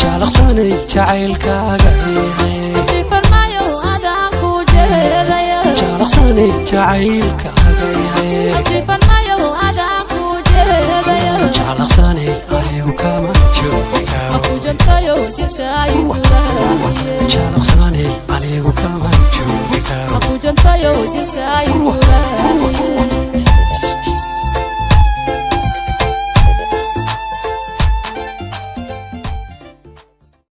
Jalaqsan jacaylkaaga Jalaqsan jacaylkaaga Jalaqsan anigu kama joogi karo Jalaqsan anigu kama joogi karo